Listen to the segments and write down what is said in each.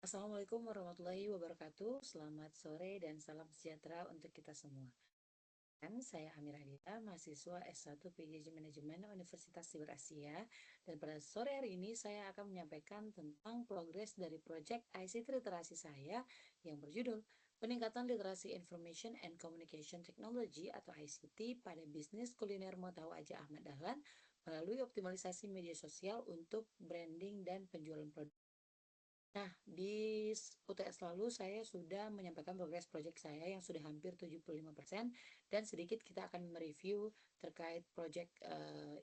Assalamualaikum warahmatullahi wabarakatuh. Selamat sore dan salam sejahtera untuk kita semua. Saya Amira Dita, mahasiswa S1 PJJ Manajemen Universitas Siber Asia. Dan pada sore hari ini saya akan menyampaikan tentang progres dari proyek ICT literasi saya yang berjudul Peningkatan Literasi Information and Communication Technology atau ICT pada bisnis kuliner Mau Aja Ahmad Dahlan melalui optimalisasi media sosial untuk branding dan penjualan produk. Nah, di UTS lalu saya sudah menyampaikan progres proyek saya yang sudah hampir 75% dan sedikit kita akan mereview terkait proyek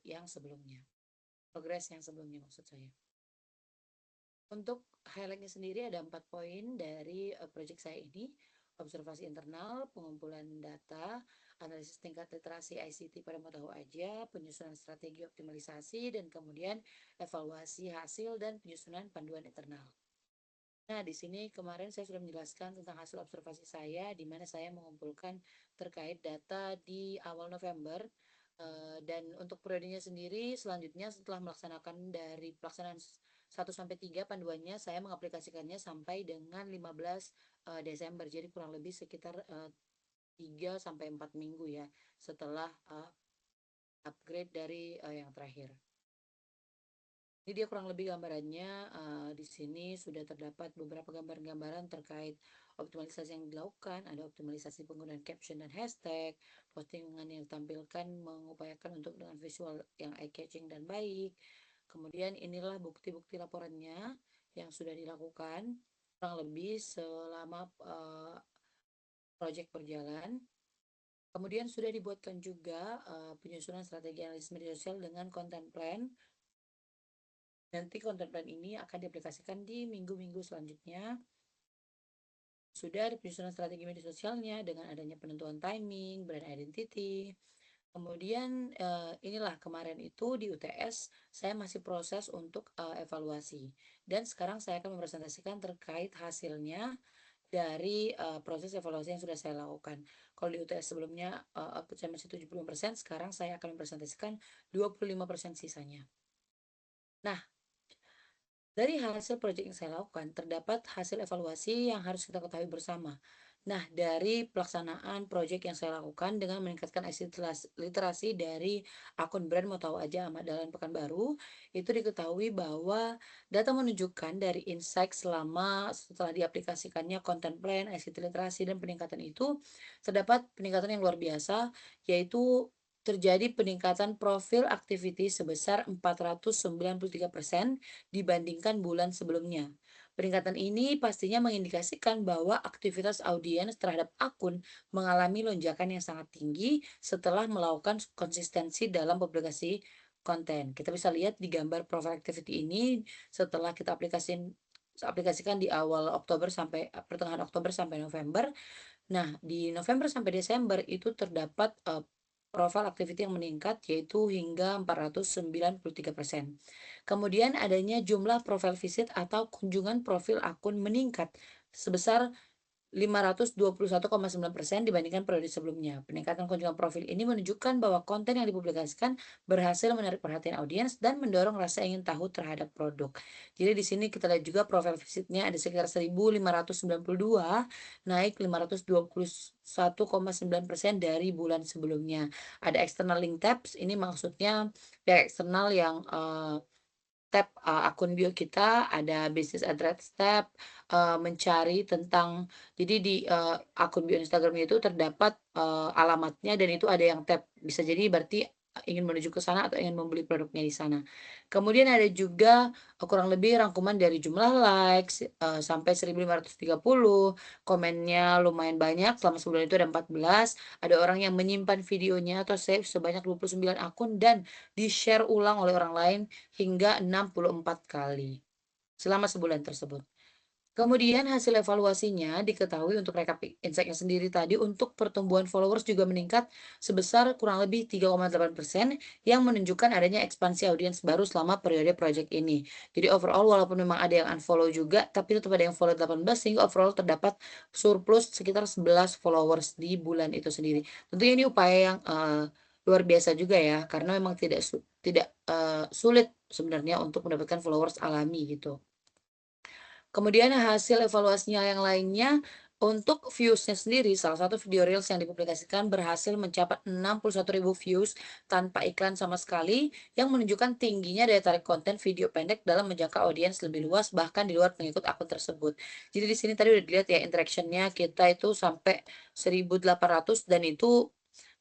yang sebelumnya. Progres yang sebelumnya maksud saya. Untuk highlightnya sendiri ada 4 poin dari proyek saya ini. Observasi internal, pengumpulan data, analisis tingkat literasi ICT pada mau tahu aja, penyusunan strategi optimalisasi, dan kemudian evaluasi hasil dan penyusunan panduan internal. Nah, di sini kemarin saya sudah menjelaskan tentang hasil observasi saya, di mana saya mengumpulkan terkait data di awal November. Dan untuk periodenya sendiri, selanjutnya setelah melaksanakan dari pelaksanaan 1 sampai 3 panduannya, saya mengaplikasikannya sampai dengan 15 Desember. Jadi kurang lebih sekitar 3 sampai 4 minggu ya, setelah upgrade dari yang terakhir. Ini dia kurang lebih gambarannya. Di sini sudah terdapat beberapa gambaran-gambaran terkait optimalisasi yang dilakukan. Ada optimalisasi penggunaan caption dan hashtag, postingan yang ditampilkan mengupayakan untuk dengan visual yang eye-catching dan baik. Kemudian inilah bukti-bukti laporannya yang sudah dilakukan kurang lebih selama proyek berjalan. Kemudian sudah dibuatkan juga penyusunan strategi analisis media sosial dengan content plan. Nanti konten plan ini akan diaplikasikan di minggu-minggu selanjutnya. Sudah ada penyusunan strategi media sosialnya dengan adanya penentuan timing, brand identity. Kemudian inilah kemarin itu di UTS saya masih proses untuk evaluasi. Dan sekarang saya akan mempresentasikan terkait hasilnya dari proses evaluasi yang sudah saya lakukan. Kalau di UTS sebelumnya output saya masih 70%, sekarang saya akan mempresentasikan 25% sisanya. Nah, dari hasil proyek yang saya lakukan, terdapat hasil evaluasi yang harus kita ketahui bersama. Nah, dari pelaksanaan proyek yang saya lakukan dengan meningkatkan literasi dari akun brand Mau Tahu Aja Ahmad Dahlan Pekanbaru, itu diketahui bahwa data menunjukkan dari insight setelah diaplikasikannya content plan, ICT literasi, dan peningkatan itu, terdapat peningkatan yang luar biasa, yaitu terjadi peningkatan profil activity sebesar 493% dibandingkan bulan sebelumnya. Peningkatan ini pastinya mengindikasikan bahwa aktivitas audiens terhadap akun mengalami lonjakan yang sangat tinggi setelah melakukan konsistensi dalam publikasi konten. Kita bisa lihat di gambar profile activity ini setelah kita aplikasikan di awal Oktober sampai pertengahan Oktober sampai November. Nah, di November sampai Desember itu terdapat profil activity yang meningkat yaitu hingga 493%. Kemudian adanya jumlah profil visit atau kunjungan profil akun meningkat sebesar 521,9% dibandingkan periode sebelumnya. Peningkatan kunjungan profil ini menunjukkan bahwa konten yang dipublikasikan berhasil menarik perhatian audiens dan mendorong rasa ingin tahu terhadap produk. Jadi di sini kita lihat juga profil visitnya ada sekitar 1.592, naik 521,9% dari bulan sebelumnya. Ada external link tabs, ini maksudnya pihak eksternal yang tab akun bio kita, ada business address tab, mencari tentang, jadi di akun bio Instagram itu terdapat alamatnya dan itu ada yang tab, bisa jadi berarti ingin menuju ke sana atau ingin membeli produknya di sana. Kemudian ada juga kurang lebih rangkuman dari jumlah likes sampai 1.530, komennya lumayan banyak, selama sebulan itu ada 14, ada orang yang menyimpan videonya atau save sebanyak 29 akun dan di-share ulang oleh orang lain hingga 64 kali selama sebulan tersebut. Kemudian hasil evaluasinya diketahui untuk rekap insight-nya sendiri tadi untuk pertumbuhan followers juga meningkat sebesar kurang lebih 3,8% yang menunjukkan adanya ekspansi audiens baru selama periode project ini. Jadi overall walaupun memang ada yang unfollow juga tapi tetap ada yang follow 18 sehingga overall terdapat surplus sekitar 11 followers di bulan itu sendiri. Tentunya ini upaya yang luar biasa juga ya karena memang tidak sulit sebenarnya untuk mendapatkan followers alami gitu. Kemudian hasil evaluasinya yang lainnya, untuk views-nya sendiri, salah satu video reels yang dipublikasikan berhasil mencapai 61.000 views tanpa iklan sama sekali, yang menunjukkan tingginya daya tarik konten video pendek dalam menjangkau audiens lebih luas, bahkan di luar pengikut akun tersebut. Jadi di sini tadi udah dilihat ya interaction-nya kita itu sampai 1.800 dan itu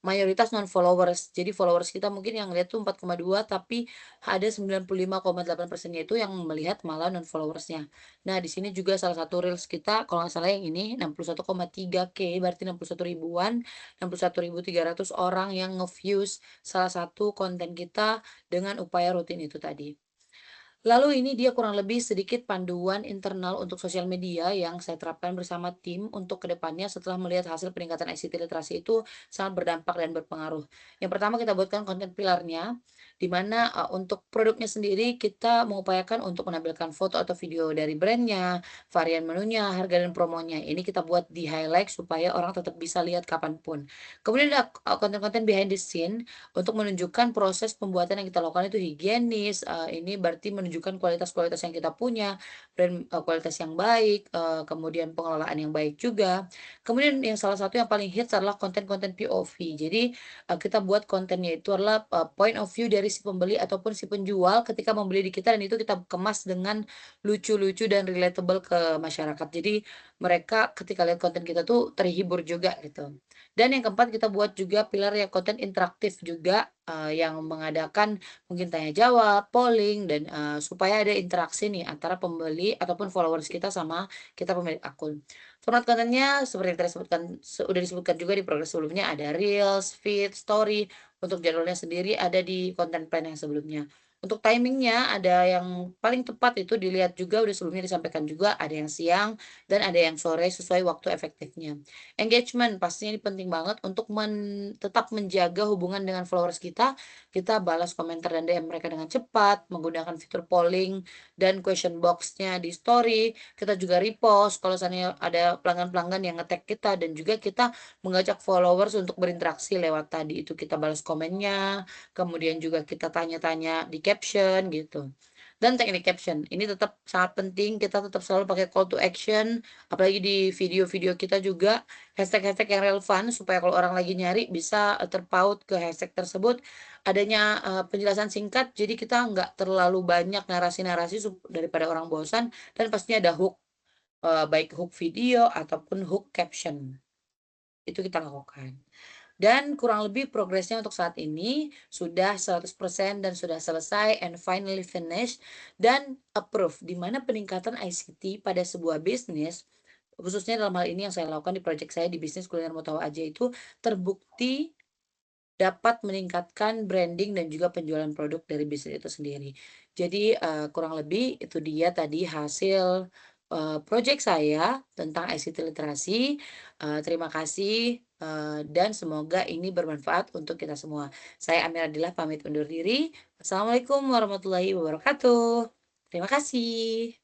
mayoritas non-followers. Jadi followers kita mungkin yang lihat tuh 4,2 tapi ada 95,8%-nya itu yang melihat malah non-followersnya. Nah, di sini juga salah satu reels kita kalau nggak salah yang ini 61,3K berarti 61 ribuan, 61.300 orang yang nge-views salah satu konten kita dengan upaya rutin itu tadi. Lalu ini dia kurang lebih sedikit panduan internal untuk sosial media yang saya terapkan bersama tim untuk kedepannya setelah melihat hasil peningkatan ICT literasi itu sangat berdampak dan berpengaruh. Yang pertama kita buatkan konten pilarnya, di mana untuk produknya sendiri kita mengupayakan untuk menampilkan foto atau video dari brandnya, varian menunya, harga dan promonya. Ini kita buat di highlight supaya orang tetap bisa lihat kapanpun. Kemudian ada konten-konten behind the scene untuk menunjukkan proses pembuatan yang kita lakukan itu higienis, ini berarti menunjukkan kualitas-kualitas yang kita punya, dan kualitas yang baik, kemudian pengelolaan yang baik juga. Kemudian yang salah satu yang paling hits adalah konten-konten POV. Jadi, kita buat kontennya itu adalah, point of view dari si pembeli ataupun si penjual ketika membeli di kita dan itu kita kemas dengan lucu-lucu dan relatable ke masyarakat. Jadi, mereka ketika lihat konten kita tuh terhibur juga gitu. Dan yang keempat kita buat juga pilar yang konten interaktif juga, yang mengadakan mungkin tanya jawab, polling, dan, supaya ada interaksi nih antara pembeli ataupun followers kita sama kita pemilik akun. Format kontennya seperti yang tadi udah disebutkan juga di progres sebelumnya ada reels, feed, story, untuk jadwalnya sendiri ada di konten plan yang sebelumnya. Untuk timingnya ada yang paling tepat itu dilihat juga udah sebelumnya disampaikan juga, ada yang siang dan ada yang sore sesuai waktu efektifnya. Engagement pastinya ini penting banget untuk tetap menjaga hubungan dengan followers kita. Kita balas komentar dan DM mereka dengan cepat, menggunakan fitur polling dan question box-nya di story. Kita juga repost kalau misalnya ada pelanggan-pelanggan yang nge-tag kita dan juga kita mengajak followers untuk berinteraksi lewat tadi itu kita balas komennya, kemudian juga kita tanya-tanya di caption gitu. Dan teknik caption, ini tetap sangat penting, kita tetap selalu pakai call to action, apalagi di video-video kita juga hashtag-hashtag yang relevan supaya kalau orang lagi nyari bisa, terpaut ke hashtag tersebut. Adanya, penjelasan singkat jadi kita nggak terlalu banyak narasi-narasi daripada orang bosan dan pastinya ada hook, baik hook video ataupun hook caption, itu kita lakukan. Dan kurang lebih progresnya untuk saat ini sudah 100% dan sudah selesai and finally finished dan approve, di mana peningkatan ICT pada sebuah bisnis, khususnya dalam hal ini yang saya lakukan di project saya di bisnis kuliner mau tahu aja itu terbukti dapat meningkatkan branding dan juga penjualan produk dari bisnis itu sendiri. Jadi, kurang lebih itu dia tadi hasil, project saya tentang ICT literasi. Terima kasih, dan semoga ini bermanfaat untuk kita semua. Saya Amira Dilah pamit undur diri. Assalamualaikum warahmatullahi wabarakatuh. Terima kasih.